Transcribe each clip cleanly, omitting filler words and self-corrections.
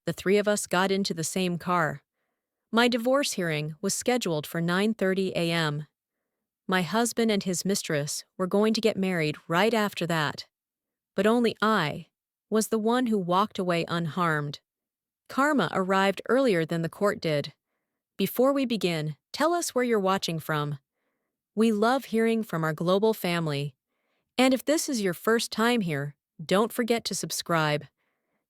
The three of us got into the same car. My divorce hearing was scheduled for 9:30 a.m. My husband and his mistress were going to get married right after that. But only I was the one who walked away unharmed. Karma arrived earlier than the court did. Before we begin, tell us where you're watching from. We love hearing from our global family. And if this is your first time here, don't forget to subscribe.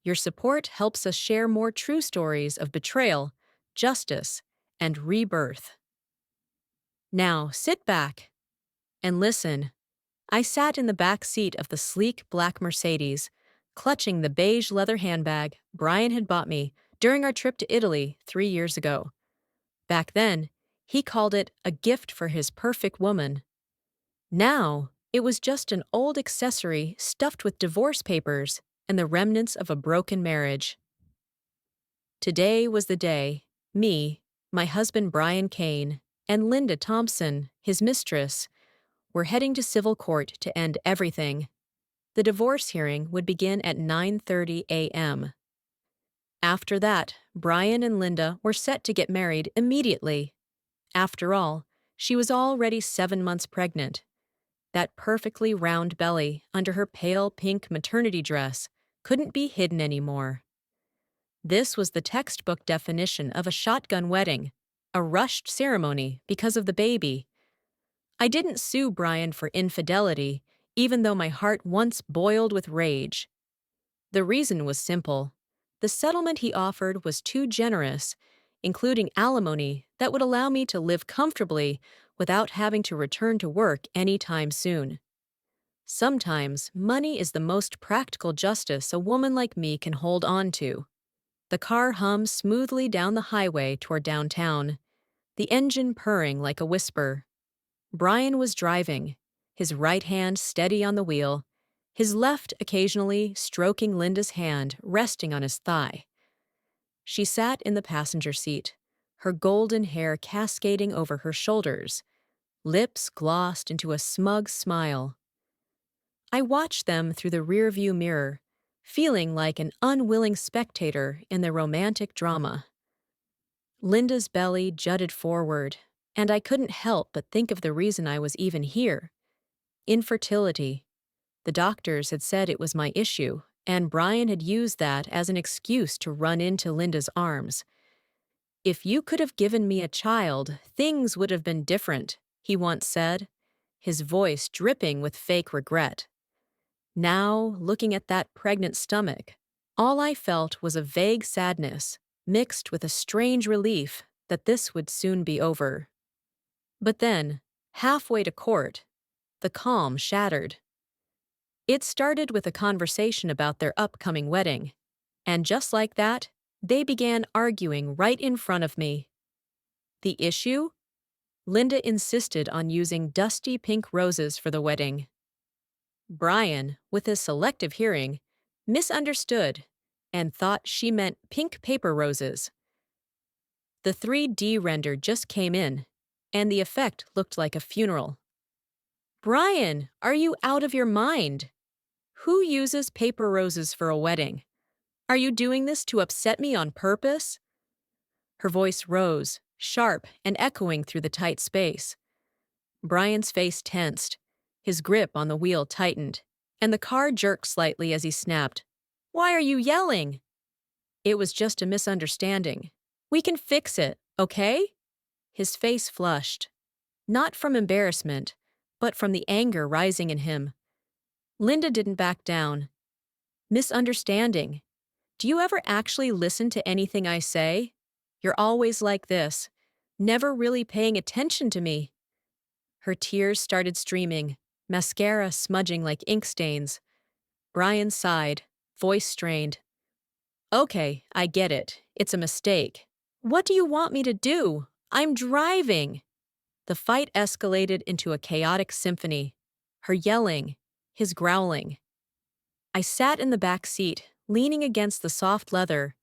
Your support helps us share more true stories of betrayal, justice, and rebirth. Now, sit back and listen. I sat in the back seat of the sleek black Mercedes, clutching the beige leather handbag Brian had bought me during our trip to Italy 3 years ago. Back then, he called it a gift for his perfect woman. Now, it was just an old accessory stuffed with divorce papers and the remnants of a broken marriage. Today was the day me, my husband Brian Kane, and Linda Thompson, his mistress, were heading to civil court to end everything. The divorce hearing would begin at 9:30 a.m. After that, Brian and Linda were set to get married immediately. After all, she was already 7 months pregnant. That perfectly round belly under her pale pink maternity dress couldn't be hidden anymore. This was the textbook definition of a shotgun wedding, a rushed ceremony because of the baby. I didn't sue Brian for infidelity, even though my heart once boiled with rage. The reason was simple. The settlement he offered was too generous, including alimony that would allow me to live comfortably without having to return to work anytime soon. Sometimes, money is the most practical justice a woman like me can hold on to. The car hummed smoothly down the highway toward downtown, the engine purring like a whisper. Brian was driving, his right hand steady on the wheel, his left occasionally stroking Linda's hand resting on his thigh. She sat in the passenger seat, her golden hair cascading over her shoulders, lips glossed into a smug smile. I watched them through the rearview mirror, feeling like an unwilling spectator in the romantic drama. Linda's belly jutted forward, and I couldn't help but think of the reason I was even here. Infertility. The doctors had said it was my issue, and Brian had used that as an excuse to run into Linda's arms. "If you could have given me a child, things would have been different," he once said, his voice dripping with fake regret. Now, looking at that pregnant stomach, all I felt was a vague sadness, mixed with a strange relief that this would soon be over. But then, halfway to court, the calm shattered. It started with a conversation about their upcoming wedding, and just like that, they began arguing right in front of me. The issue? Linda insisted on using dusty pink roses for the wedding. Brian, with his selective hearing, misunderstood and thought she meant pink paper roses. The 3D render just came in, and the effect looked like a funeral. "Brian, are you out of your mind? Who uses paper roses for a wedding? Are you doing this to upset me on purpose?" Her voice rose, sharp and echoing through the tight space. Brian's face tensed, his grip on the wheel tightened, and the car jerked slightly as he snapped, "Why are you yelling?" "It was just a misunderstanding. We can fix it, okay?" His face flushed, not from embarrassment, but from the anger rising in him. Linda didn't back down. "Misunderstanding. Do you ever actually listen to anything I say? You're always like this, never really paying attention to me." Her tears started streaming, mascara smudging like ink stains. Brian sighed, voice strained. "Okay, I get it. It's a mistake. What do you want me to do? I'm driving." The fight escalated into a chaotic symphony, her yelling, his growling. I sat in the back seat, leaning against the soft leather,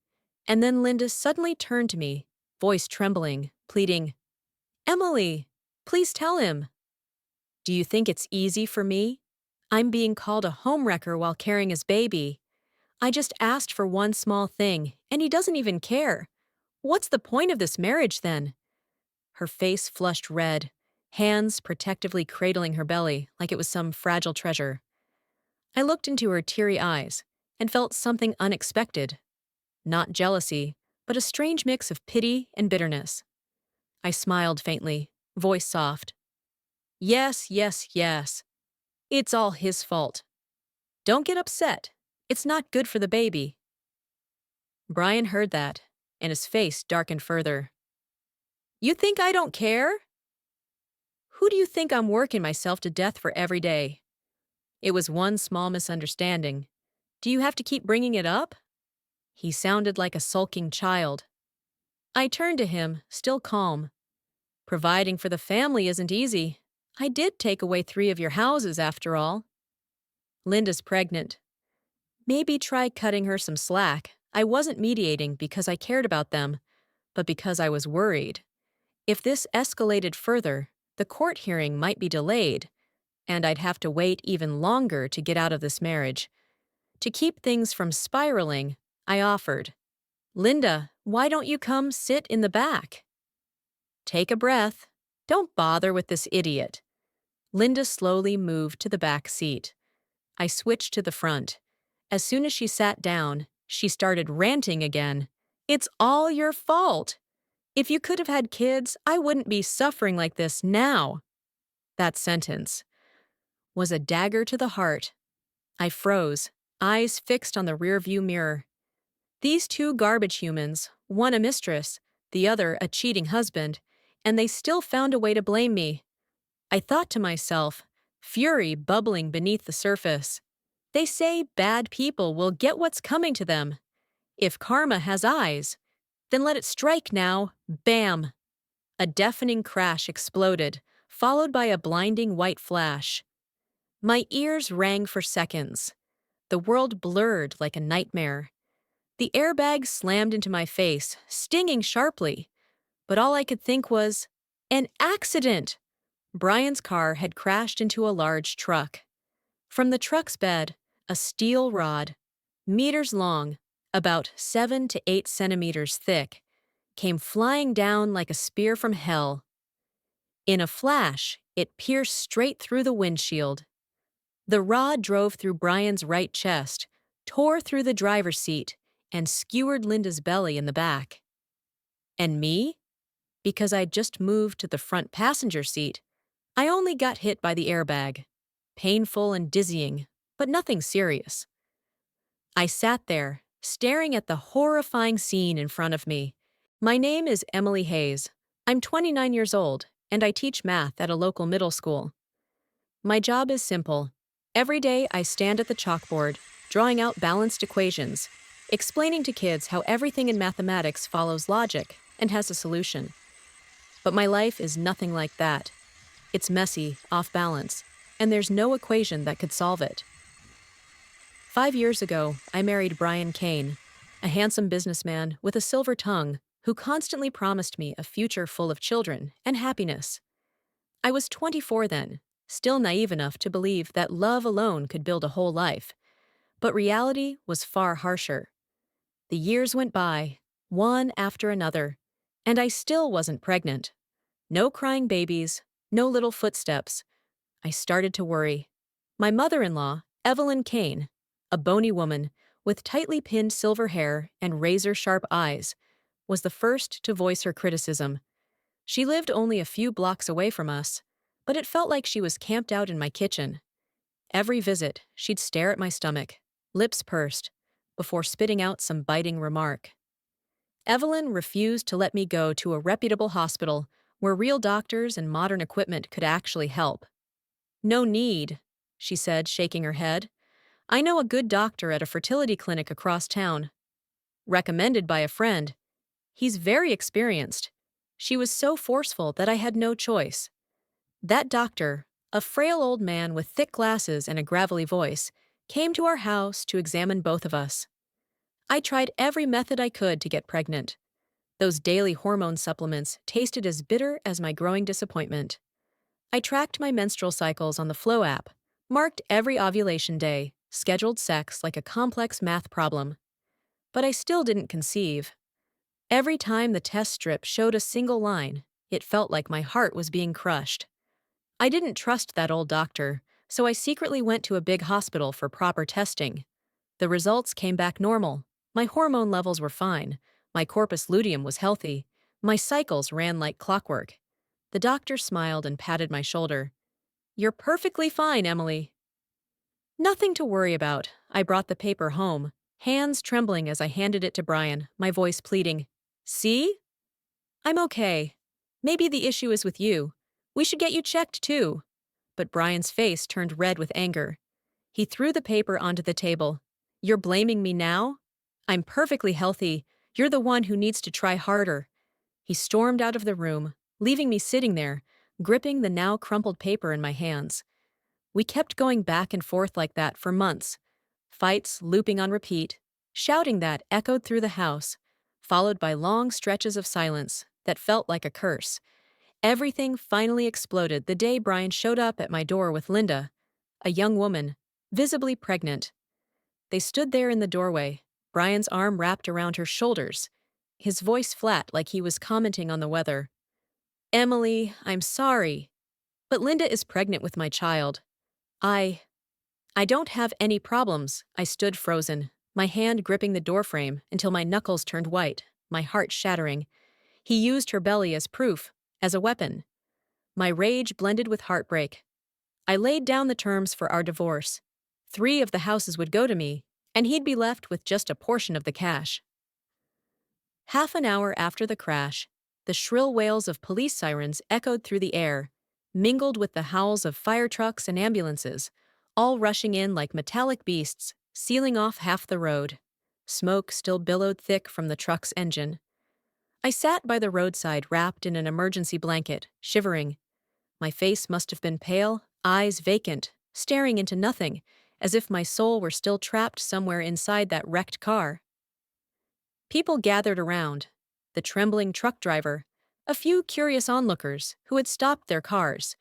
and then Linda suddenly turned to me, voice trembling, pleading, "Emily, please tell him." "Do you think it's easy for me? I'm being called a homewrecker while carrying his baby. I just asked for one small thing, and he doesn't even care. What's the point of this marriage then? Her face flushed red, hands protectively cradling her belly like it was some fragile treasure. I looked into her teary eyes and felt something unexpected. Not jealousy, but a strange mix of pity and bitterness. I smiled faintly, voice soft. Yes, yes, yes. It's all his fault. Don't get upset. It's not good for the baby. Brian heard that, and his face darkened further. You think I don't care? Who do you think I'm working myself to death for every day? It was one small misunderstanding. Do you have to keep bringing it up? He sounded like a sulking child. I turned to him, still calm. Providing for the family isn't easy. I did take away 3 of your houses, after all. Linda's pregnant. Maybe try cutting her some slack. I wasn't mediating because I cared about them, but because I was worried. If this escalated further, the court hearing might be delayed, and I'd have to wait even longer to get out of this marriage. To keep things from spiraling, I offered, Linda, why don't you come sit in the back? Take a breath. Don't bother with this idiot. Linda slowly moved to the back seat. I switched to the front. As soon as she sat down, she started ranting again. It's all your fault. If you could have had kids, I wouldn't be suffering like this now. That sentence was a dagger to the heart. I froze, eyes fixed on the rearview mirror. These 2 garbage humans, one a mistress, the other a cheating husband, and they still found a way to blame me. I thought to myself, fury bubbling beneath the surface. They say bad people will get what's coming to them. If karma has eyes, then let it strike now. Bam! A deafening crash exploded, followed by a blinding white flash. My ears rang for seconds. The world blurred like a nightmare. The airbag slammed into my face, stinging sharply. But all I could think was, an accident! Brian's car had crashed into a large truck. From the truck's bed, a steel rod, meters long, about 7 to 8 centimeters thick, came flying down like a spear from hell. In a flash, it pierced straight through the windshield. The rod drove through Brian's right chest, tore through the driver's seat, and skewered Linda's belly in the back. And me? Because I'd just moved to the front passenger seat, I only got hit by the airbag. Painful and dizzying, but nothing serious. I sat there, staring at the horrifying scene in front of me. My name is Emily Hayes. I'm 29 years old, and I teach math at a local middle school. My job is simple. Every day I stand at the chalkboard, drawing out balanced equations, explaining to kids how everything in mathematics follows logic and has a solution. But my life is nothing like that. It's messy, off balance, and there's no equation that could solve it. 5 years ago, I married Brian Kane, a handsome businessman with a silver tongue who constantly promised me a future full of children and happiness. I was 24 then, still naive enough to believe that love alone could build a whole life. But reality was far harsher. The years went by, one after another, and I still wasn't pregnant. No crying babies, no little footsteps. I started to worry. My mother-in-law, Evelyn Kane, a bony woman with tightly pinned silver hair and razor-sharp eyes, was the first to voice her criticism. She lived only a few blocks away from us, but it felt like she was camped out in my kitchen. Every visit, she'd stare at my stomach, lips pursed, before spitting out some biting remark. Evelyn refused to let me go to a reputable hospital where real doctors and modern equipment could actually help. No need, she said, shaking her head. I know a good doctor at a fertility clinic across town. Recommended by a friend. He's very experienced. She was so forceful that I had no choice. That doctor, a frail old man with thick glasses and a gravelly voice, came to our house to examine both of us. I tried every method I could to get pregnant. Those daily hormone supplements tasted as bitter as my growing disappointment. I tracked my menstrual cycles on the Flow app, marked every ovulation day, scheduled sex like a complex math problem. But I still didn't conceive. Every time the test strip showed a single line, it felt like my heart was being crushed. I didn't trust that old doctor, so I secretly went to a big hospital for proper testing. The results came back normal. My hormone levels were fine. My corpus luteum was healthy. My cycles ran like clockwork. The doctor smiled and patted my shoulder. "You're perfectly fine, Emily." Nothing to worry about. I brought the paper home, hands trembling as I handed it to Brian, my voice pleading. "See? I'm okay. Maybe the issue is with you. We should get you checked too." But Brian's face turned red with anger. He threw the paper onto the table. "You're blaming me now? I'm perfectly healthy. You're the one who needs to try harder." He stormed out of the room, leaving me sitting there, gripping the now crumpled paper in my hands. We kept going back and forth like that for months, fights looping on repeat, shouting that echoed through the house, followed by long stretches of silence that felt like a curse. Everything finally exploded the day Brian showed up at my door with Linda, a young woman, visibly pregnant. They stood there in the doorway, Brian's arm wrapped around her shoulders, his voice flat like he was commenting on the weather. "Emily, I'm sorry, but Linda is pregnant with my child. I I don't have any problems." I stood frozen, my hand gripping the doorframe until my knuckles turned white, my heart shattering. He used her belly as proof, as a weapon. My rage blended with heartbreak. I laid down the terms for our divorce. 3 of the houses would go to me, and he'd be left with just a portion of the cash. Half an hour after the crash, the shrill wails of police sirens echoed through the air, mingled with the howls of fire trucks and ambulances, all rushing in like metallic beasts, sealing off half the road. Smoke still billowed thick from the truck's engine. I sat by the roadside wrapped in an emergency blanket, shivering. My face must have been pale, eyes vacant, staring into nothing, as if my soul were still trapped somewhere inside that wrecked car. People gathered around, the trembling truck driver, a few curious onlookers who had stopped their cars.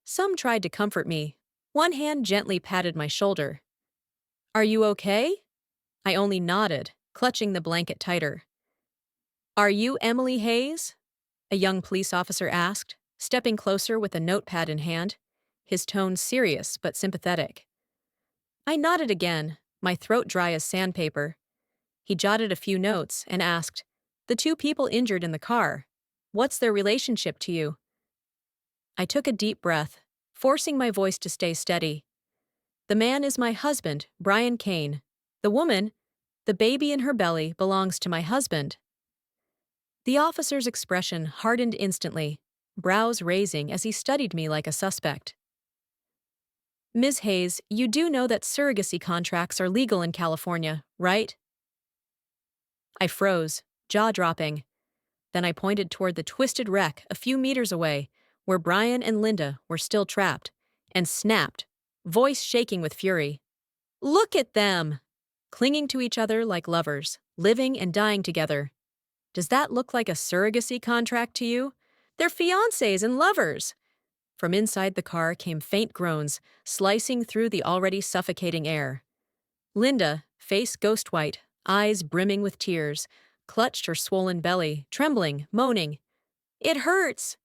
Some tried to comfort me. One hand gently patted my shoulder. "Are you okay?" I only nodded, clutching the blanket tighter. "Are you Emily Hayes?" a young police officer asked, stepping closer with a notepad in hand, his tone serious but sympathetic. I nodded again, my throat dry as sandpaper. He jotted a few notes and asked, "The 2 people injured in the car, what's their relationship to you?" I took a deep breath, forcing my voice to stay steady. "The man is my husband, Brian Kane. The woman, the baby in her belly, belongs to my husband." The officer's expression hardened instantly, brows raising as he studied me like a suspect. "Ms. Hayes, you do know that surrogacy contracts are legal in California, right?" I froze, jaw dropping. Then I pointed toward the twisted wreck a few meters away, where Brian and Linda were still trapped, and snapped, voice shaking with fury. "Look at them! Clinging to each other like lovers, living and dying together. Does that look like a surrogacy contract to you? They're fiancés and lovers." From inside the car came faint groans, slicing through the already suffocating air. Linda, face ghost white, eyes brimming with tears, clutched her swollen belly, trembling, moaning. "It hurts!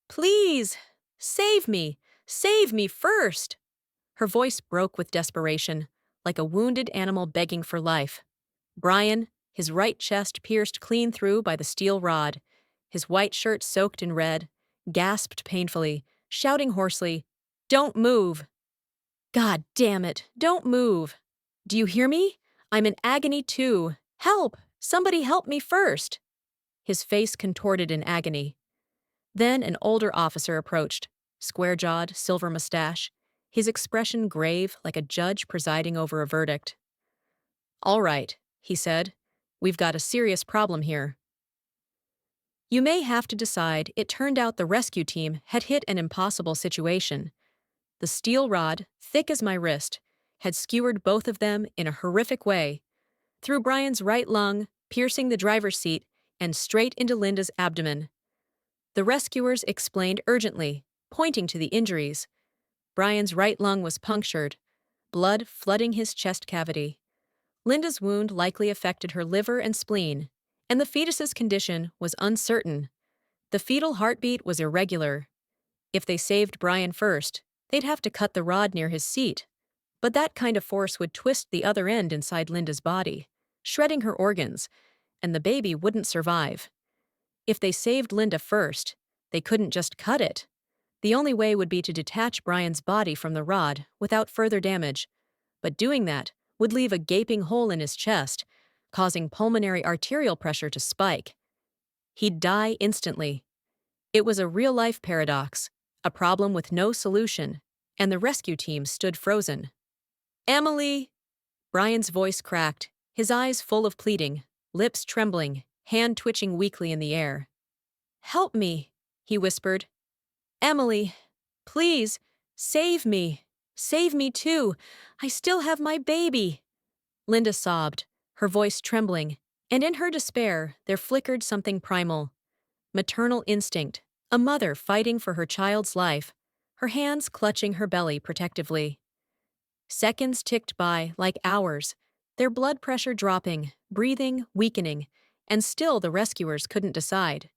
Please! Save me! Save me first!" Her voice broke with desperation, like a wounded animal begging for life. Brian, his right chest pierced clean through by the steel rod, his white shirt soaked in red, gasped painfully, shouting hoarsely, "Don't move! God damn it, don't move! Do you hear me? I'm in agony too. Help! Somebody help me first!" His face contorted in agony. Then an older officer approached, square-jawed, silver mustache, his expression grave like a judge presiding over a verdict. "All right," he said. "We've got a serious problem here." You may have to decide it turned out the rescue team had hit an impossible situation. The steel rod, thick as my wrist, had skewered both of them in a horrific way, through Brian's right lung, piercing the driver's seat, and straight into Linda's abdomen. The rescuers explained urgently, pointing to the injuries. Brian's right lung was punctured. blood flooding his chest cavity. Linda's wound likely affected her liver and spleen, and the fetus's condition was uncertain. The fetal heartbeat was irregular. If they saved Brian first, they'd have to cut the rod near his seat. But that kind of force would twist the other end inside Linda's body, shredding her organs, and the baby wouldn't survive. If they saved Linda first, they couldn't just cut it. The only way would be to detach Brian's body from the rod without further damage. But doing that would leave a gaping hole in his chest, causing pulmonary arterial pressure to spike. He'd die instantly. It was a real-life paradox, a problem with no solution, and the rescue team stood frozen. "Emily!" Brian's voice cracked, his eyes full of pleading, lips trembling, hand twitching weakly in the air. "Help me," he whispered. "Emily, please, save me. Save me too. I still have my baby." Linda sobbed, her voice trembling, and in her despair there flickered something primal. Maternal instinct, a mother fighting for her child's life, her hands clutching her belly protectively. Seconds ticked by like hours, their blood pressure dropping, breathing weakening, and still the rescuers couldn't decide.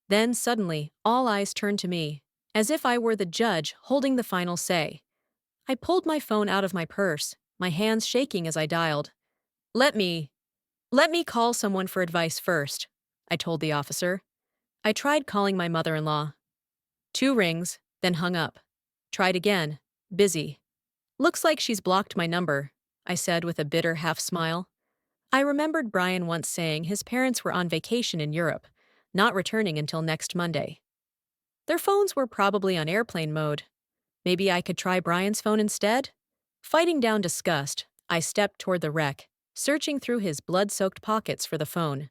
Then suddenly, all eyes turned to me, as if I were the judge holding the final say. I pulled my phone out of my purse, my hands shaking as I dialed. Let me call someone for advice first," I told the officer. I tried calling my mother-in-law. 2 rings, then hung up. Tried again. Busy. "Looks like she's blocked my number," I said with a bitter half-smile. I remembered Brian once saying his parents were on vacation in Europe, not returning until next Monday. Their phones were probably on airplane mode. Maybe I could try Brian's phone instead? Fighting down disgust, I stepped toward the wreck, searching through his blood-soaked pockets for the phone.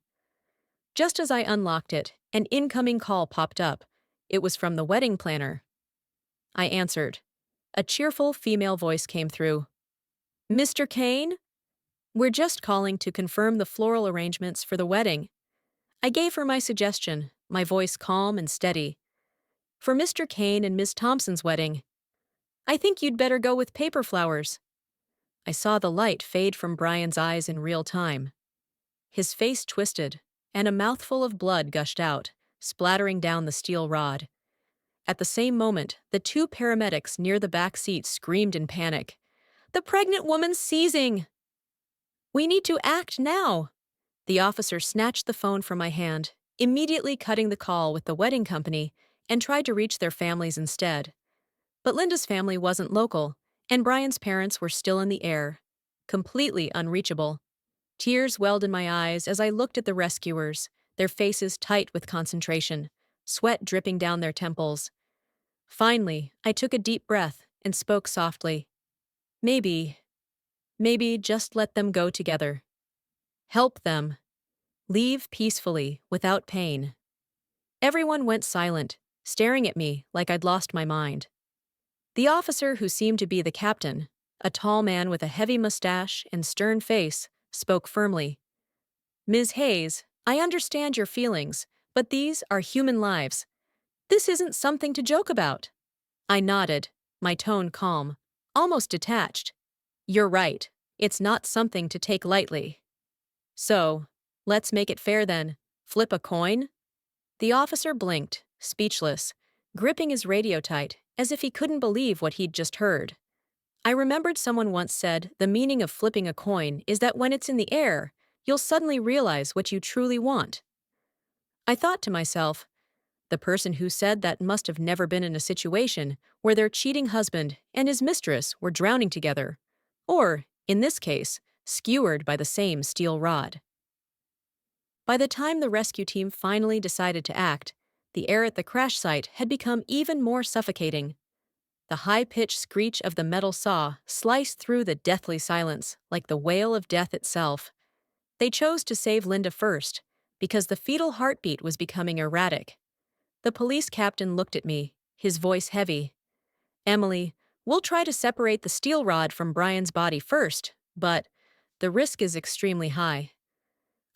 Just as I unlocked it, an incoming call popped up. It was from the wedding planner. I answered. A cheerful female voice came through. "Mr. Kane? We're just calling to confirm the floral arrangements for the wedding." I gave her my suggestion, my voice calm and steady. "For Mr. Kane and Miss Thompson's wedding. I think you'd better go with paper flowers." I saw the light fade from Brian's eyes in real time. His face twisted, and a mouthful of blood gushed out, splattering down the steel rod. At the same moment, the 2 paramedics near the back seat screamed in panic. "The pregnant woman's seizing!" "We need to act now!" The officer snatched the phone from my hand, immediately cutting the call with the wedding company, and tried to reach their families instead. But Linda's family wasn't local, and Brian's parents were still in the air, completely unreachable. Tears welled in my eyes as I looked at the rescuers, their faces tight with concentration, sweat dripping down their temples. Finally, I took a deep breath and spoke softly. Maybe just let them go together. Help them. Leave peacefully, without pain. Everyone went silent, staring at me like I'd lost my mind. The officer who seemed to be the captain, a tall man with a heavy mustache and stern face, spoke firmly. "Ms. Hayes, I understand your feelings, but these are human lives. This isn't something to joke about." I nodded, my tone calm, almost detached. "You're right. It's not something to take lightly." "So, let's make it fair then. Flip a coin?" The officer blinked, speechless, gripping his radio tight, as if he couldn't believe what he'd just heard. I remembered someone once said the meaning of flipping a coin is that when it's in the air, you'll suddenly realize what you truly want. I thought to myself, the person who said that must have never been in a situation where their cheating husband and his mistress were drowning together, or, in this case, skewered by the same steel rod. By the time the rescue team finally decided to act, the air at the crash site had become even more suffocating. The high-pitched screech of the metal saw sliced through the deathly silence like the wail of death itself. They chose to save Linda first, because the fetal heartbeat was becoming erratic. The police captain looked at me, his voice heavy. "Emily, we'll try to separate the steel rod from Brian's body first, but the risk is extremely high."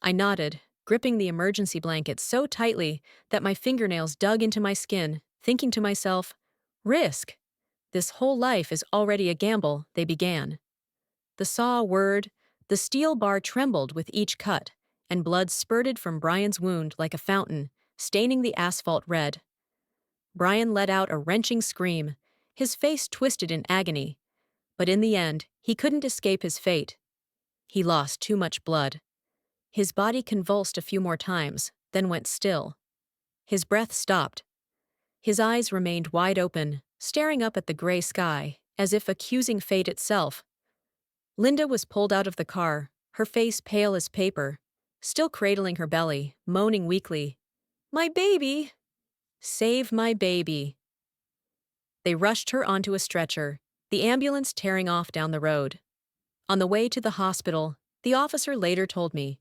I nodded, gripping the emergency blanket so tightly that my fingernails dug into my skin, thinking to myself, risk. This whole life is already a gamble, they began. the saw whirred, the steel bar trembled with each cut, and blood spurted from Brian's wound like a fountain, staining the asphalt red. Brian let out a wrenching scream, his face twisted in agony. But in the end, he couldn't escape his fate. He lost too much blood. His body convulsed a few more times, then went still. His breath stopped. His eyes remained wide open, staring up at the gray sky, as if accusing fate itself. Linda was pulled out of the car, her face pale as paper, still cradling her belly, moaning weakly, "My baby! Save my baby!" They rushed her onto a stretcher, the ambulance tearing off down the road. On the way to the hospital, the officer later told me,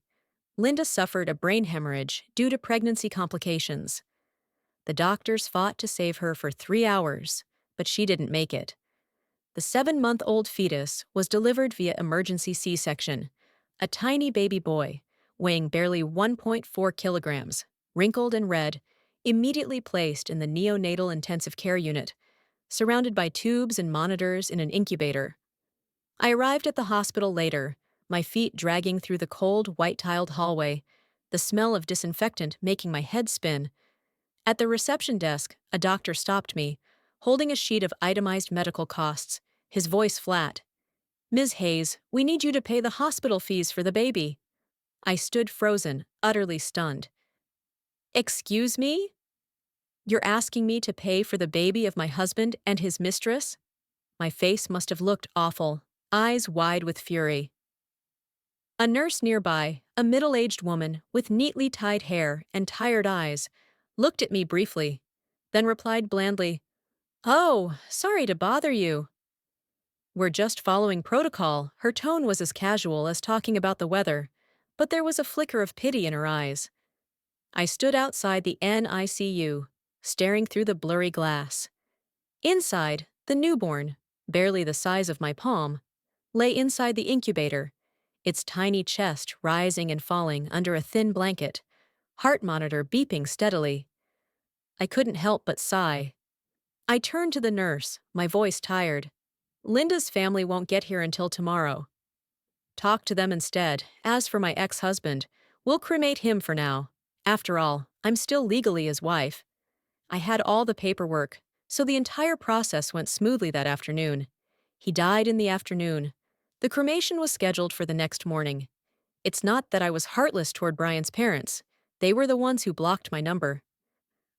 Linda suffered a brain hemorrhage due to pregnancy complications. The doctors fought to save her for 3 hours, but she didn't make it. The 7-month-old fetus was delivered via emergency C-section, a tiny baby boy, weighing barely 1.4 kilograms, wrinkled and red, immediately placed in the neonatal intensive care unit, surrounded by tubes and monitors in an incubator. I arrived at the hospital later, my feet dragging through the cold, white-tiled hallway, the smell of disinfectant making my head spin. At the reception desk, a doctor stopped me, holding a sheet of itemized medical costs, his voice flat. "Ms. Hayes, we need you to pay the hospital fees for the baby." I stood frozen, utterly stunned. "Excuse me? You're asking me to pay for the baby of my husband and his mistress?" My face must have looked awful, eyes wide with fury. A nurse nearby, a middle-aged woman with neatly tied hair and tired eyes, looked at me briefly, then replied blandly, "Oh, sorry to bother you." "We're just following protocol." Her tone was as casual as talking about the weather, but there was a flicker of pity in her eyes. I stood outside the NICU, staring through the blurry glass. Inside, the newborn, barely the size of my palm, lay inside the incubator, its tiny chest rising and falling under a thin blanket, heart monitor beeping steadily. I couldn't help but sigh. I turned to the nurse, my voice tired. "Linda's family won't get here until tomorrow. Talk to them instead. As for my ex-husband, we'll cremate him for now. After all, I'm still legally his wife." I had all the paperwork, so the entire process went smoothly that afternoon. He died in the afternoon. The cremation was scheduled for the next morning. It's not that I was heartless toward Brian's parents. They were the ones who blocked my number.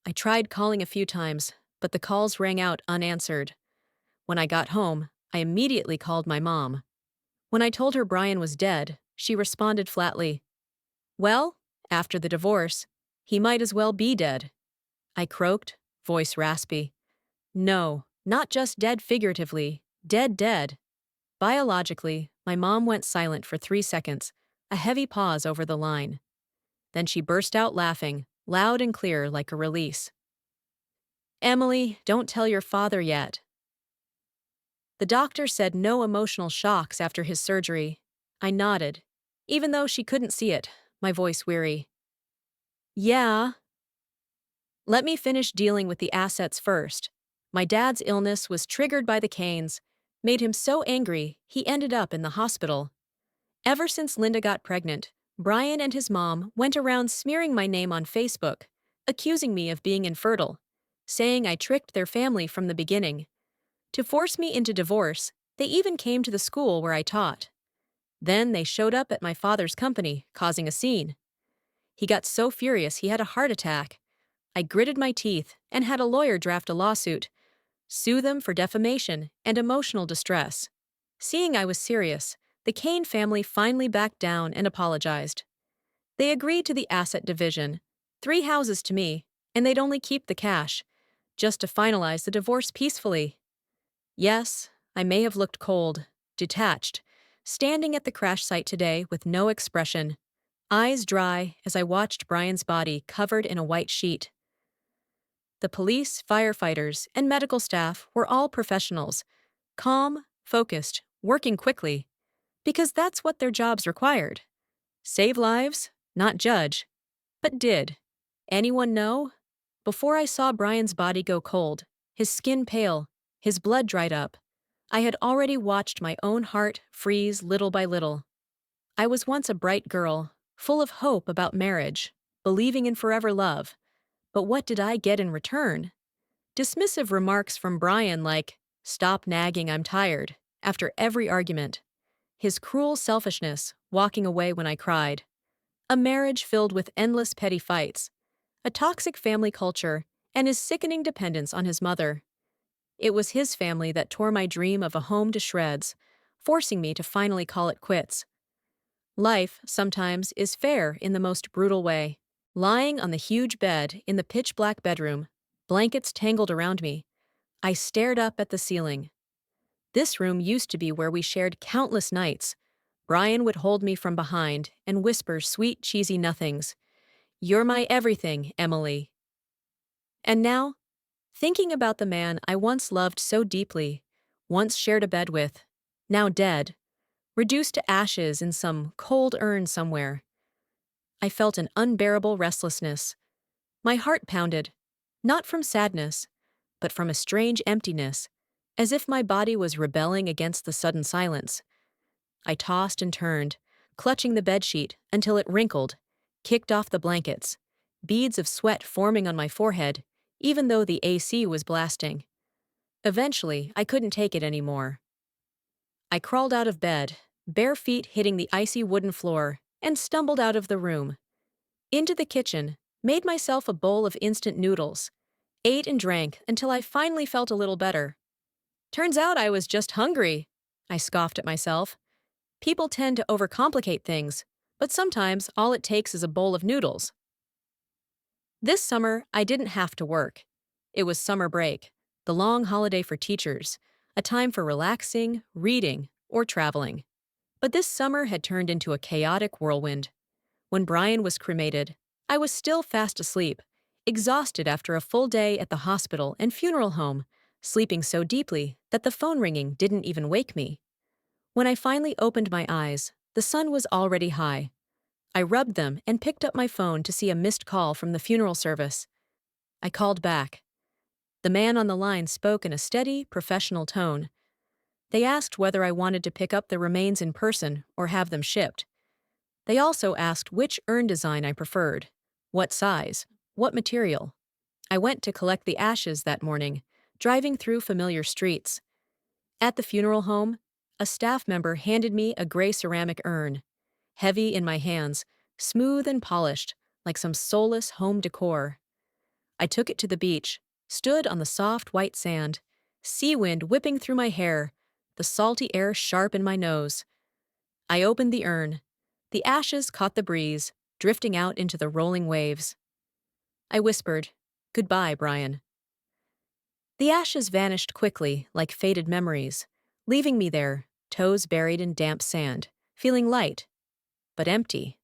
I tried calling a few times, but the calls rang out unanswered. When I got home, I immediately called my mom. When I told her Brian was dead, she responded flatly, "Well, after the divorce, he might as well be dead." I croaked, voice raspy. "No, not just dead figuratively, dead dead." Biologically, my mom went silent for 3 seconds, a heavy pause over the line. Then she burst out laughing, loud and clear like a release. "Emily, don't tell your father yet." The doctor said no emotional shocks after his surgery. I nodded, even though she couldn't see it, my voice weary. "Yeah. Let me finish dealing with the assets first. My dad's illness was triggered by the canes, made him so angry he ended up in the hospital. Ever since Linda got pregnant, Brian and his mom went around smearing my name on Facebook, accusing me of being infertile, saying I tricked their family from the beginning. To force me into divorce, they even came to the school where I taught. Then they showed up at my father's company, causing a scene. He got so furious he had a heart attack. I gritted my teeth and had a lawyer draft a lawsuit, sue them for defamation and emotional distress. Seeing I was serious, the Kane family finally backed down and apologized. They agreed to the asset division, 3 houses to me, and they'd only keep the cash, just to finalize the divorce peacefully. Yes, I may have looked cold, detached, standing at the crash site today with no expression, eyes dry as I watched Brian's body covered in a white sheet. The police, firefighters, and medical staff were all professionals, calm, focused, working quickly, because that's what their jobs required. Save lives, not judge. But did anyone know? Before I saw Brian's body go cold, his skin pale, his blood dried up, I had already watched my own heart freeze little by little. I was once a bright girl, full of hope about marriage, believing in forever love. But what did I get in return? Dismissive remarks from Brian like, "Stop nagging, I'm tired," after every argument. His cruel selfishness, walking away when I cried. A marriage filled with endless petty fights. A toxic family culture, and his sickening dependence on his mother. It was his family that tore my dream of a home to shreds, forcing me to finally call it quits. Life, sometimes, is fair in the most brutal way. Lying on the huge bed in the pitch-black bedroom, blankets tangled around me, I stared up at the ceiling. This room used to be where we shared countless nights. Brian would hold me from behind and whisper sweet, cheesy nothings. "You're my everything, Emily." And now, thinking about the man I once loved so deeply, once shared a bed with, now dead, reduced to ashes in some cold urn somewhere, I felt an unbearable restlessness. My heart pounded, not from sadness, but from a strange emptiness, as if my body was rebelling against the sudden silence. I tossed and turned, clutching the bedsheet until it wrinkled, kicked off the blankets, beads of sweat forming on my forehead, even though the AC was blasting. Eventually, I couldn't take it anymore. I crawled out of bed, bare feet hitting the icy wooden floor, and stumbled out of the room. Into the kitchen, made myself a bowl of instant noodles, ate and drank until I finally felt a little better. Turns out I was just hungry, I scoffed at myself. People tend to overcomplicate things, but sometimes all it takes is a bowl of noodles. This summer, I didn't have to work. It was summer break, the long holiday for teachers, a time for relaxing, reading, or traveling. But this summer had turned into a chaotic whirlwind. When Brian was cremated, I was still fast asleep, exhausted after a full day at the hospital and funeral home, sleeping so deeply that the phone ringing didn't even wake me. When I finally opened my eyes, the sun was already high. I rubbed them and picked up my phone to see a missed call from the funeral service. I called back. The man on the line spoke in a steady, professional tone. They asked whether I wanted to pick up the remains in person or have them shipped. They also asked which urn design I preferred, what size, what material. I went to collect the ashes that morning, driving through familiar streets. At the funeral home, a staff member handed me a gray ceramic urn, heavy in my hands, smooth and polished, like some soulless home decor. I took it to the beach, stood on the soft white sand, sea wind whipping through my hair, the salty air sharp in my nose. I opened the urn. The ashes caught the breeze, drifting out into the rolling waves. I whispered, "Goodbye, Brian." The ashes vanished quickly, like faded memories, leaving me there, toes buried in damp sand, feeling light, but empty.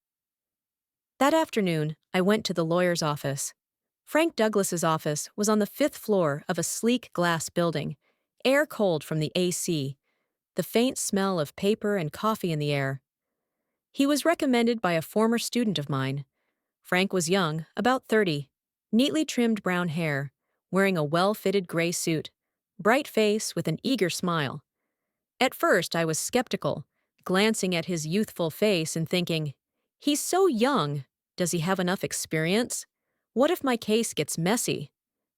That afternoon, I went to the lawyer's office. Frank Douglas's office was on the 5th floor of a sleek glass building, air cold from the AC, the faint smell of paper and coffee in the air. He was recommended by a former student of mine. Frank was young, about 30, neatly trimmed brown hair, wearing a well-fitted gray suit, bright face with an eager smile. At first, I was skeptical, glancing at his youthful face and thinking, he's so young. Does he have enough experience? What if my case gets messy?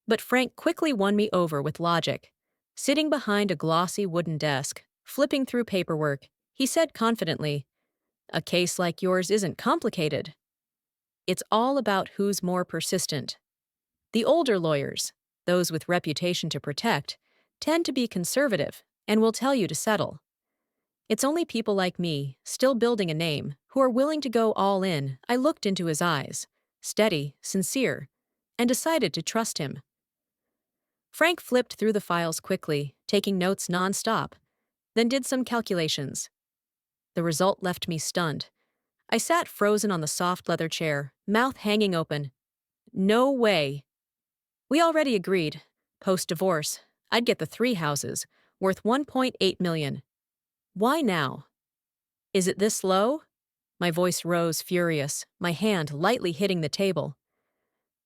But Frank quickly won me over with logic. Sitting behind a glossy wooden desk, flipping through paperwork, he said confidently, "A case like yours isn't complicated. It's all about who's more persistent. The older lawyers, those with reputation to protect, tend to be conservative and will tell you to settle. It's only people like me, still building a name, who are willing to go all in." I looked into his eyes, steady, sincere, and decided to trust him. Frank flipped through the files quickly, taking notes nonstop, then did some calculations. The result left me stunned. I sat frozen on the soft leather chair, mouth hanging open. No way. We already agreed. Post-divorce, I'd get the 3 houses, worth $1.8 million. Why now? Is it this low? My voice rose furious, my hand lightly hitting the table.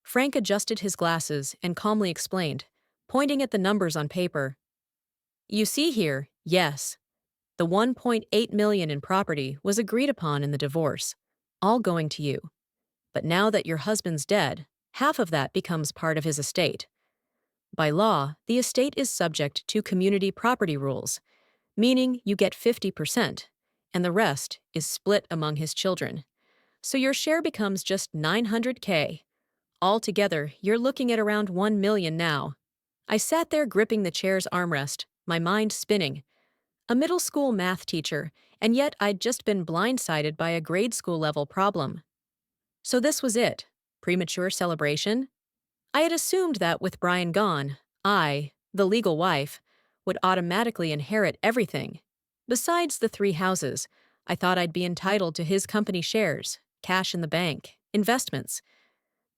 Frank adjusted his glasses and calmly explained, pointing at the numbers on paper. "You see here, Yes, the 1.8 million in property was agreed upon in the divorce, all going to you. But now that your husband's dead, half of that becomes part of his estate. By law, the estate is subject to community property rules, meaning you get 50%, and the rest is split among his children. So your share becomes just 900K. Altogether, you're looking at around 1 million now. I sat there gripping the chair's armrest, my mind spinning. A middle school math teacher, and yet I'd just been blindsided by a grade school level problem. So this was it. Premature celebration? I had assumed that with Brian gone, I, the legal wife, would automatically inherit everything. Besides the 3 houses, I thought I'd be entitled to his company shares, cash in the bank, investments.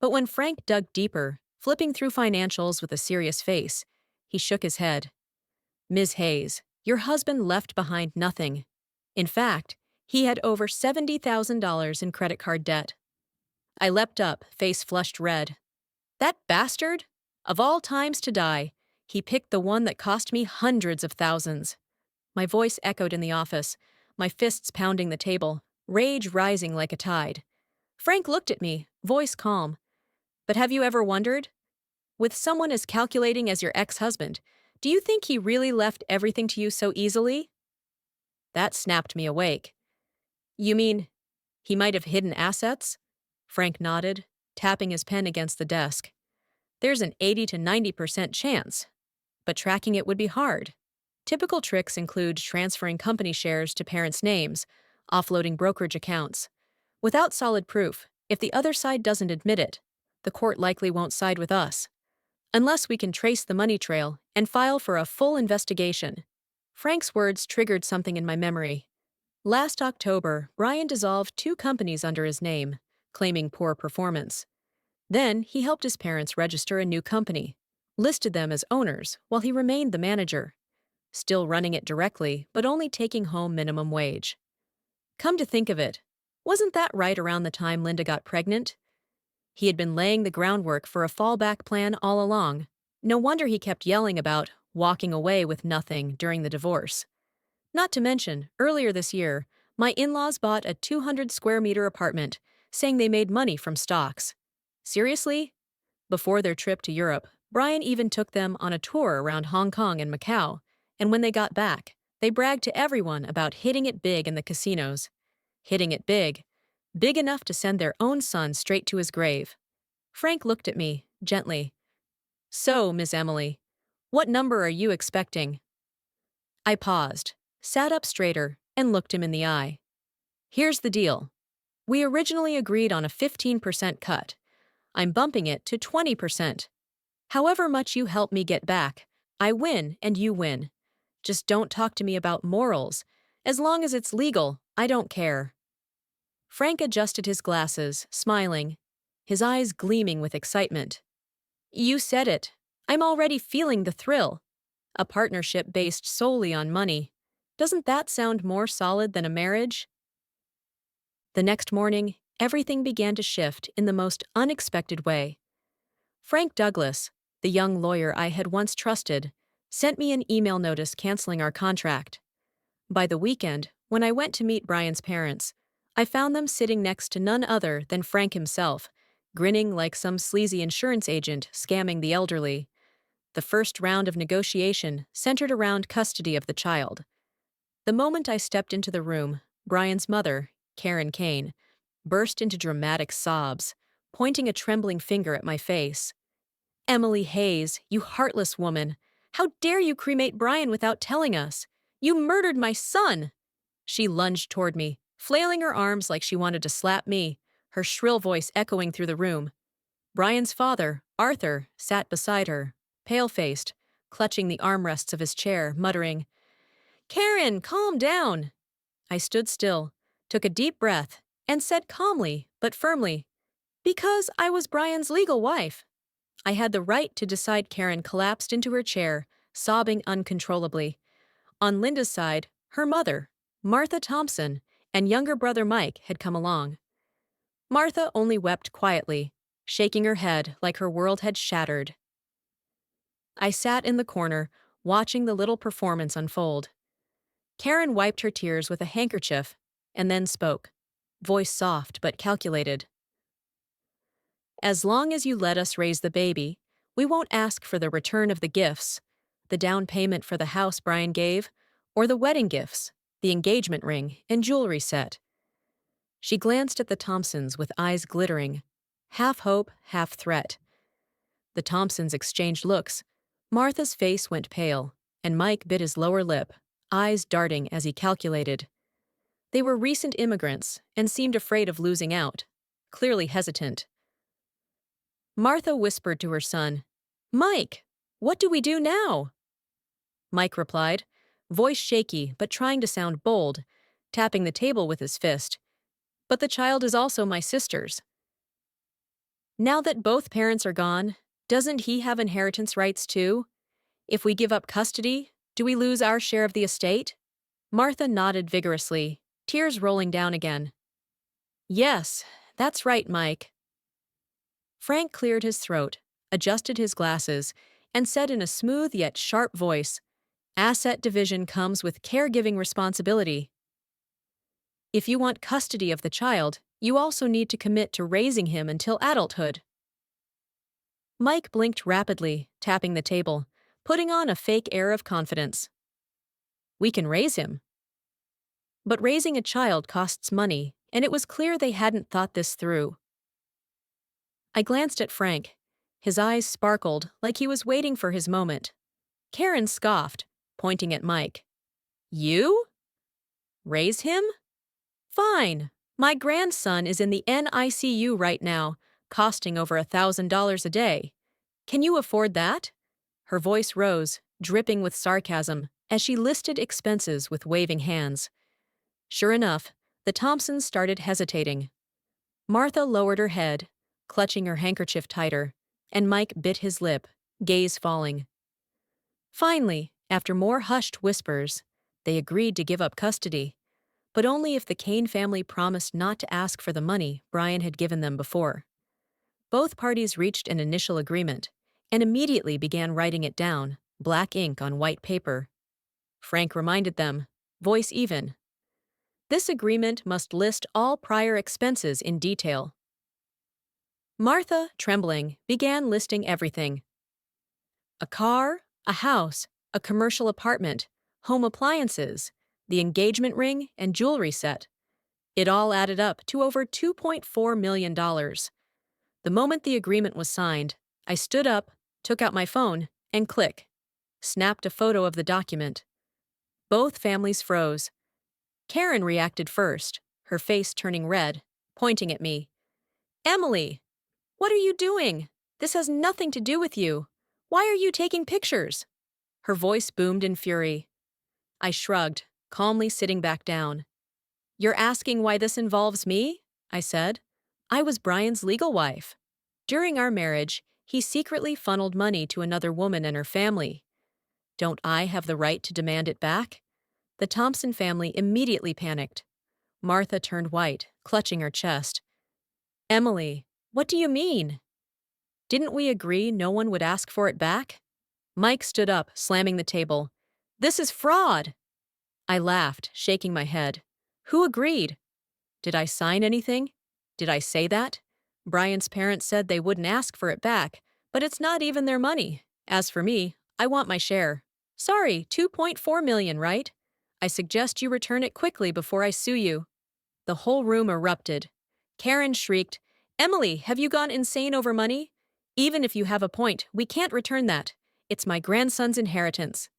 But when Frank dug deeper, flipping through financials with a serious face, he shook his head. Ms. Hayes, your husband left behind nothing. In fact, he had over $70,000 in credit card debt. I leapt up, face flushed red. That bastard? Of all times to die, he picked the one that cost me hundreds of thousands. My voice echoed in the office, my fists pounding the table, rage rising like a tide. Frank looked at me, voice calm. But have you ever wondered? With someone as calculating as your ex-husband, do you think he really left everything to you so easily? That snapped me awake. You mean, he might have hidden assets? Frank nodded, tapping his pen against the desk. There's an 80 to 90% chance, but tracking it would be hard. Typical tricks include transferring company shares to parents' names, offloading brokerage accounts. Without solid proof, if the other side doesn't admit it, the court likely won't side with us. Unless we can trace the money trail and file for a full investigation. Frank's words triggered something in my memory. Last October, Brian dissolved 2 companies under his name, claiming poor performance. Then he helped his parents register a new company, listed them as owners while he remained the manager, still running it directly but only taking home minimum wage. Come to think of it, wasn't that right around the time Linda got pregnant? He had been laying the groundwork for a fallback plan all along. No wonder he kept yelling about walking away with nothing during the divorce. Not to mention, earlier this year, my in-laws bought a 200-square-meter apartment, saying they made money from stocks. Seriously? Before their trip to Europe, Brian even took them on a tour around Hong Kong and Macau, and when they got back, they bragged to everyone about hitting it big in the casinos. Hitting it big. Big enough to send their own son straight to his grave. Frank looked at me, gently. So, Miss Emily, what number are you expecting? I paused, sat up straighter, and looked him in the eye. Here's the deal. We originally agreed on a 15% cut. I'm bumping it to 20%. However much you help me get back, I win and you win. Just don't talk to me about morals. As long as it's legal, I don't care. Frank adjusted his glasses, smiling, his eyes gleaming with excitement. You said it. I'm already feeling the thrill. A partnership based solely on money. Doesn't that sound more solid than a marriage? The next morning, everything began to shift in the most unexpected way. Frank Douglas, the young lawyer I had once trusted, sent me an email notice canceling our contract. By the weekend, when I went to meet Brian's parents, I found them sitting next to none other than Frank himself, grinning like some sleazy insurance agent scamming the elderly. The first round of negotiation centered around custody of the child. The moment I stepped into the room, Brian's mother, Karen Kane, burst into dramatic sobs, pointing a trembling finger at my face. Emily Hayes, you heartless woman! How dare you cremate Brian without telling us? You murdered my son! She lunged toward me, flailing her arms like she wanted to slap me, her shrill voice echoing through the room. Brian's father, Arthur, sat beside her, pale-faced, clutching the armrests of his chair, muttering, "Karen, calm down!" I stood still, took a deep breath, and said calmly but firmly, "Because I was Brian's legal wife." I had the right to decide. Karen collapsed into her chair, sobbing uncontrollably. On Linda's side, her mother, Martha Thompson, and younger brother Mike had come along. Martha only wept quietly, shaking her head like her world had shattered. I sat in the corner, watching the little performance unfold. Karen wiped her tears with a handkerchief and then spoke, voice soft but calculated. As long as you let us raise the baby, we won't ask for the return of the gifts, the down payment for the house Brian gave, or the wedding gifts, the engagement ring and jewelry set. She glanced at the Thompsons with eyes glittering, half hope, half threat. The Thompsons exchanged looks. Martha's face went pale, and Mike bit his lower lip, eyes darting as he calculated. They were recent immigrants and seemed afraid of losing out, clearly hesitant. Martha whispered to her son, "Mike, what do we do now?" Mike replied, voice shaky but trying to sound bold, tapping the table with his fist. "But the child is also my sister's. Now that both parents are gone, doesn't he have inheritance rights too? If we give up custody, do we lose our share of the estate?" Martha nodded vigorously, tears rolling down again. "Yes, that's right, Mike." Frank cleared his throat, adjusted his glasses, and said in a smooth yet sharp voice, "Asset division comes with caregiving responsibility. If you want custody of the child, you also need to commit to raising him until adulthood." Mike blinked rapidly, tapping the table, putting on a fake air of confidence. "We can raise him." But raising a child costs money, and it was clear they hadn't thought this through. I glanced at Frank. His eyes sparkled like he was waiting for his moment. Karen scoffed, pointing at Mike. "You? Raise him? Fine. My grandson is in the NICU right now, costing over $1,000 a day. Can you afford that?" Her voice rose, dripping with sarcasm, as she listed expenses with waving hands. Sure enough, the Thompsons started hesitating. Martha lowered her head, clutching her handkerchief tighter, and Mike bit his lip, gaze falling. Finally, after more hushed whispers, they agreed to give up custody, but only if the Kane family promised not to ask for the money Brian had given them before. Both parties reached an initial agreement and immediately began writing it down, black ink on white paper. Frank reminded them, voice even. This agreement must list all prior expenses in detail. Martha, trembling, began listing everything. A car, a house, a commercial apartment, home appliances, the engagement ring and jewelry set. It all added up to over $2.4 million. The moment the agreement was signed, I stood up, took out my phone, and snapped a photo of the document. Both families froze. Karen reacted first, her face turning red, pointing at me. "Emily, what are you doing? This has nothing to do with you. Why are you taking pictures?" Her voice boomed in fury. I shrugged, calmly sitting back down. "You're asking why this involves me?" I said. "I was Brian's legal wife. During our marriage, he secretly funneled money to another woman and her family. Don't I have the right to demand it back?" The Thompson family immediately panicked. Martha turned white, clutching her chest. "Emily, what do you mean? Didn't we agree no one would ask for it back?" Mike stood up, slamming the table. "This is fraud!" I laughed, shaking my head. "Who agreed? Did I sign anything? Did I say that? Brian's parents said they wouldn't ask for it back, but it's not even their money. As for me, I want my share. Sorry, $2.4 million, right? I suggest you return it quickly before I sue you." The whole room erupted. Karen shrieked, "Emily, have you gone insane over money? Even if you have a point, we can't return that. It's my grandson's inheritance."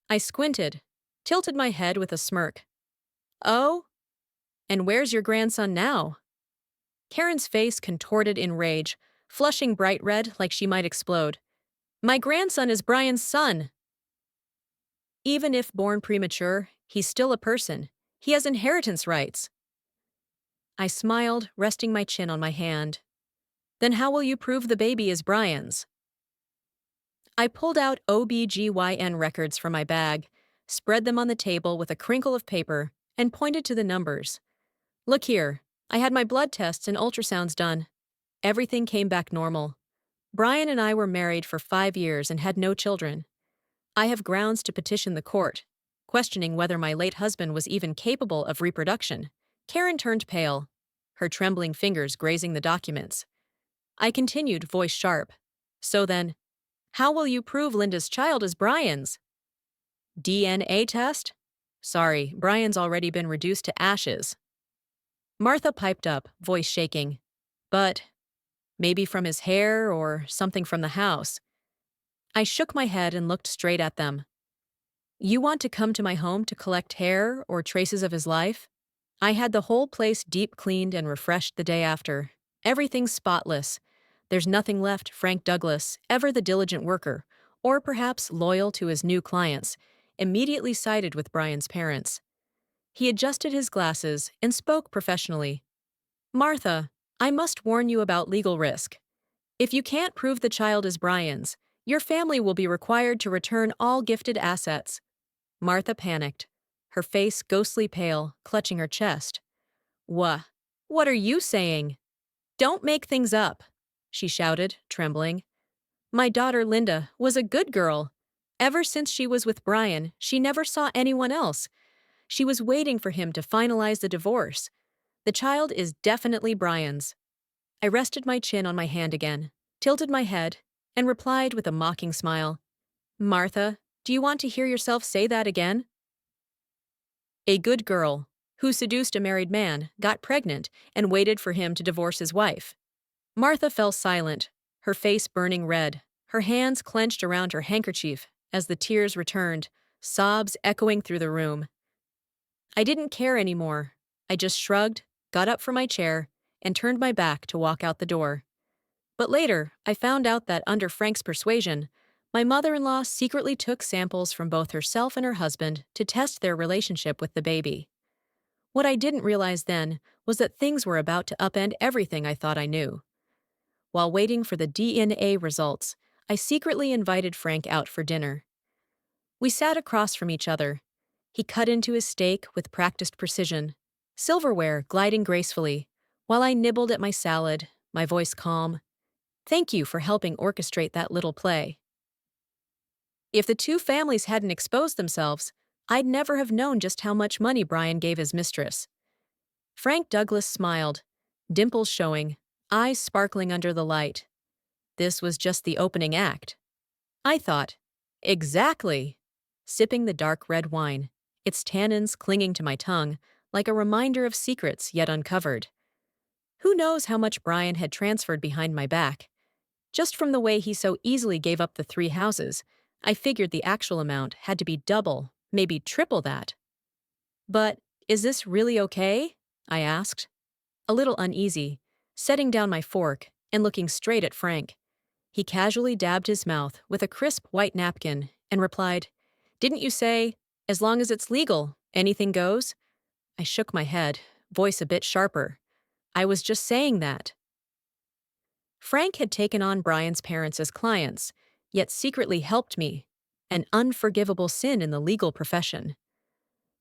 I squinted, tilted my head with a smirk. "Oh? And where's your grandson now?" Karen's face contorted in rage, flushing bright red like she might explode. "My grandson is Brian's son. Even if born premature, he's still a person. He has inheritance rights." I smiled, resting my chin on my hand. "Then how will you prove the baby is Brian's?" I pulled out OBGYN records from my bag, spread them on the table with a crinkle of paper, and pointed to the numbers. "Look here, I had my blood tests and ultrasounds done. Everything came back normal. Brian and I were married for 5 years and had no children. I have grounds to petition the court. questioning whether my late husband was even capable of reproduction. Karen turned pale, her trembling fingers grazing the documents. I continued, voice sharp. So then, how will you prove Linda's child is Brian's? DNA test? Sorry, Brian's already been reduced to ashes. Martha piped up, voice shaking. But maybe from his hair or something from the house. I shook my head and looked straight at them. You want to come to my home to collect hair or traces of his life? I had the whole place deep cleaned and refreshed the day after. Everything spotless. There's nothing left Frank Douglas, ever the diligent worker, or perhaps loyal to his new clients, immediately sided with Brian's parents. He adjusted his glasses and spoke professionally. Martha, I must warn you about legal risk. If you can't prove the child is Brian's, your family will be required to return all gifted assets. Martha panicked, her face ghostly pale, clutching her chest. What are you saying? Don't make things up, she shouted, trembling. My daughter Linda was a good girl. Ever since she was with Brian, she never saw anyone else. She was waiting for him to finalize the divorce. The child is definitely Brian's. I rested my chin on my hand again, tilted my head, and replied with a mocking smile. Martha, do you want to hear yourself say that again? A good girl, who seduced a married man, got pregnant, and waited for him to divorce his wife. Martha fell silent, her face burning red, her hands clenched around her handkerchief as the tears returned, sobs echoing through the room. I didn't care anymore. I just shrugged, got up from my chair, and turned my back to walk out the door. But later, I found out that under Frank's persuasion, my mother-in-law secretly took samples from both herself and her husband to test their relationship with the baby. What I didn't realize then was that things were about to upend everything I thought I knew. While waiting for the DNA results, I secretly invited Frank out for dinner. We sat across from each other. He cut into his steak with practiced precision, silverware gliding gracefully, while I nibbled at my salad, my voice calm. Thank you for helping orchestrate that little play. If the two families hadn't exposed themselves, I'd never have known just how much money Brian gave his mistress. Frank Douglas smiled, dimples showing, eyes sparkling under the light. This was just the opening act. I thought, exactly, sipping the dark red wine, its tannins clinging to my tongue like a reminder of secrets yet uncovered. Who knows how much Brian had transferred behind my back? Just from the way he so easily gave up the 3 houses, I figured the actual amount had to be double, maybe triple that. But is this really okay? I asked, a little uneasy, setting down my fork and looking straight at Frank. He casually dabbed his mouth with a crisp white napkin and replied, Didn't you say, as long as it's legal, anything goes? I shook my head, voice a bit sharper. I was just saying that. Frank had taken on Brian's parents as clients, yet secretly helped me, an unforgivable sin in the legal profession.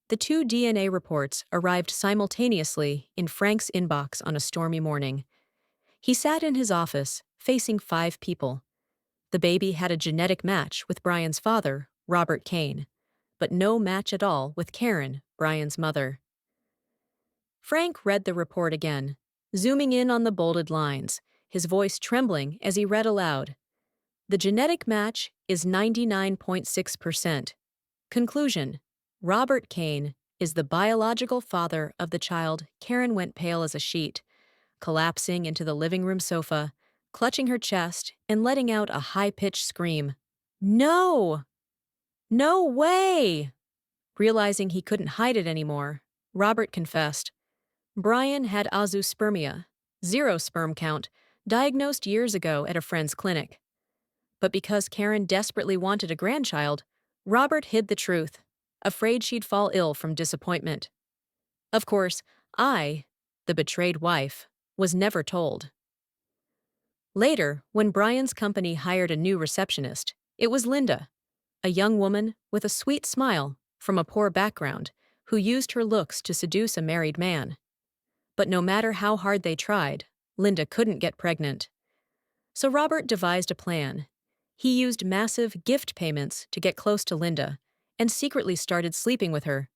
The 2 DNA reports arrived simultaneously in Frank's inbox on a stormy morning. He sat in his office, facing 5 people. The baby had a genetic match with Brian's father, Robert Kane, but no match at all with Karen, Brian's mother. Frank read the report again, zooming in on the bolded lines, his voice trembling as he read aloud. The genetic match is 99.6%. Conclusion: Robert Kane is the biological father of the child. Karen went pale as a sheet, collapsing into the living room sofa, clutching her chest and letting out a high-pitched scream. No! No way! Realizing he couldn't hide it anymore, Robert confessed. Brian had azoospermia, 0 sperm count, diagnosed years ago at a friend's clinic. But because Karen desperately wanted a grandchild, Robert hid the truth, afraid she'd fall ill from disappointment. Of course, I, the betrayed wife, was never told. Later, when Brian's company hired a new receptionist, it was Linda, a young woman with a sweet smile from a poor background who used her looks to seduce a married man. But no matter how hard they tried, Linda couldn't get pregnant. So Robert devised a plan. He used massive gift payments to get close to Linda and secretly started sleeping with her.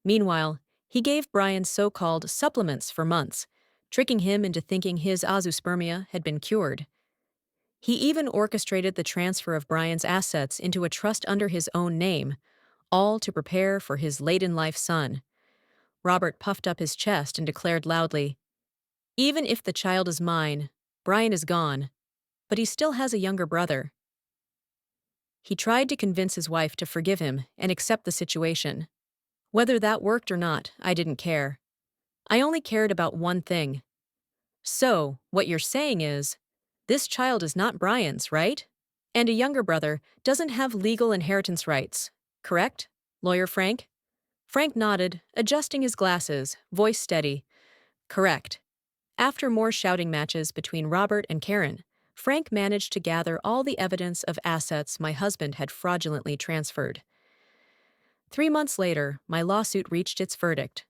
Meanwhile, he gave Brian so-called supplements for months, tricking him into thinking his azoospermia had been cured. He even orchestrated the transfer of Brian's assets into a trust under his own name, all to prepare for his late-in-life son. Robert puffed up his chest and declared loudly, "Even if the child is mine, Brian is gone, but he still has a younger brother." He tried to convince his wife to forgive him and accept the situation. Whether that worked or not, I didn't care. I only cared about one thing. "So, what you're saying is, this child is not Brian's, right? And a younger brother doesn't have legal inheritance rights, correct, Lawyer Frank?" Frank nodded, adjusting his glasses, voice steady. "Correct." After more shouting matches between Robert and Karen, Frank managed to gather all the evidence of assets my husband had fraudulently transferred. 3 months later, my lawsuit reached its verdict.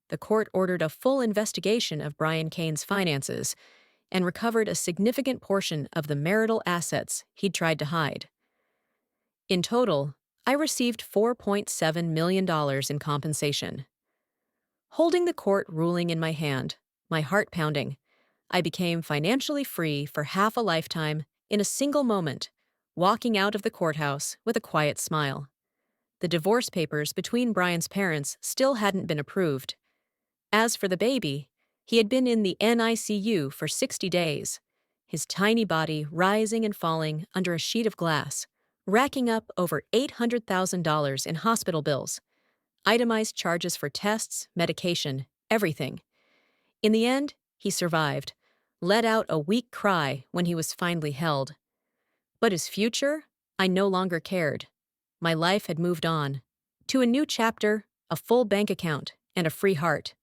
The court ordered a full investigation of Brian Kane's finances and recovered a significant portion of the marital assets he'd tried to hide. In total, I received $4.7 million in compensation. Holding the court ruling in my hand, my heart pounding, I became financially free for half a lifetime in a single moment, walking out of the courthouse with a quiet smile. The divorce papers between Brian's parents still hadn't been approved. As for the baby, he had been in the NICU for 60 days, his tiny body rising and falling under a sheet of glass, racking up over $800,000 in hospital bills, itemized charges for tests, medication, everything. In the end, he survived, let out a weak cry when he was finally held. But his future? I no longer cared. My life had moved on. To a new chapter, a full bank account, and a free heart.